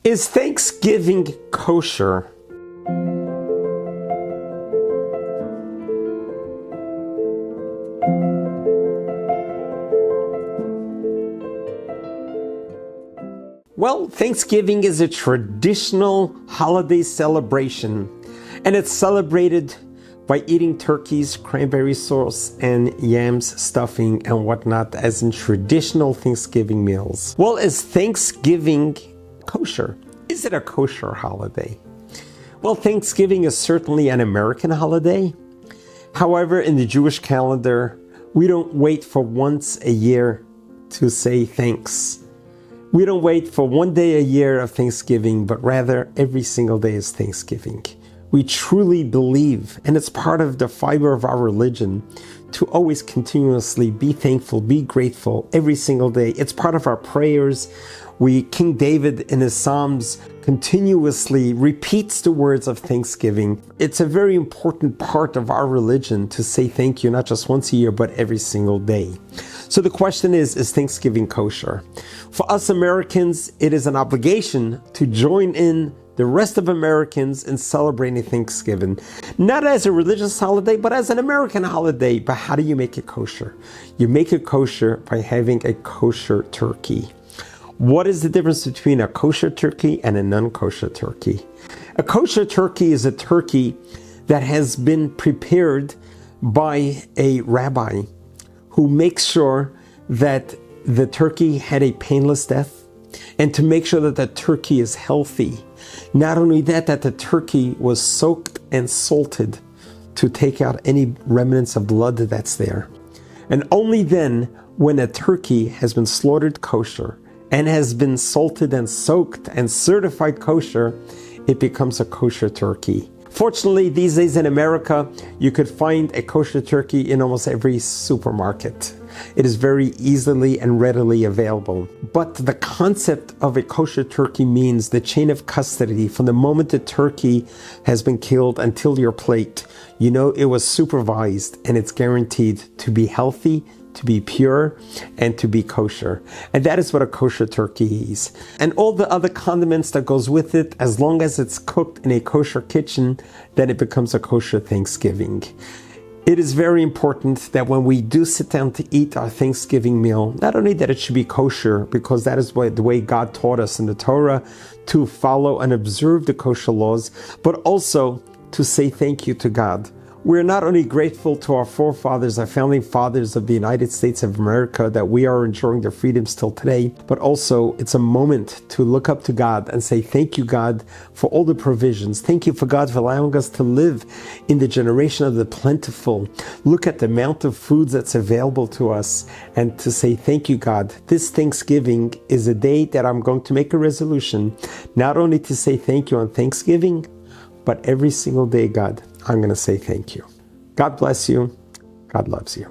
Is Thanksgiving kosher? Well, Thanksgiving is a traditional holiday celebration, and it's celebrated by eating turkeys, cranberry sauce, and yams stuffing and whatnot as in traditional Thanksgiving meals. Well, is Thanksgiving kosher? Is it a kosher holiday? Well, Thanksgiving is certainly an American holiday. However, in the Jewish calendar, we don't wait for once a year to say thanks. We don't wait for one day a year of Thanksgiving, but rather every single day is Thanksgiving. We truly believe, and it's part of the fiber of our religion, to always continuously be thankful, be grateful every single day. It's part of our prayers. King David in his Psalms continuously repeats the words of thanksgiving. It's a very important part of our religion to say thank you, not just once a year, but every single day. So the question is Thanksgiving kosher? For us Americans, it is an obligation to join in the rest of Americans in celebrating Thanksgiving, not as a religious holiday, but as an American holiday. But how do you make it kosher? You make it kosher by having a kosher turkey. What is the difference between a kosher turkey and a non-kosher turkey? A kosher turkey is a turkey that has been prepared by a rabbi who makes sure that the turkey had a painless death, and to make sure that the turkey is healthy. Not only that the turkey was soaked and salted to take out any remnants of blood that's there. And only then, when a turkey has been slaughtered kosher and has been salted and soaked and certified kosher, it becomes a kosher turkey. Fortunately, these days in America, you could find a kosher turkey in almost every supermarket. It is very easily and readily available. But the concept of a kosher turkey means the chain of custody from the moment the turkey has been killed until your plate. You know it was supervised and it's guaranteed to be healthy, to be pure, and to be kosher. And that is what a kosher turkey is. And all the other condiments that goes with it, as long as it's cooked in a kosher kitchen, then it becomes a kosher Thanksgiving. It is very important that when we do sit down to eat our Thanksgiving meal, not only that it should be kosher, because that is the way God taught us in the Torah to follow and observe the kosher laws, but also to say thank you to God. We're not only grateful to our forefathers, our founding fathers of the United States of America, that we are enjoying their freedoms till today, but also it's a moment to look up to God and say, thank you, God, for all the provisions. Thank you for God for allowing us to live in the generation of the plentiful. Look at the amount of foods that's available to us and to say, thank you, God. This Thanksgiving is a day that I'm going to make a resolution, not only to say thank you on Thanksgiving, but every single day, God, I'm going to say thank you. God bless you. God loves you.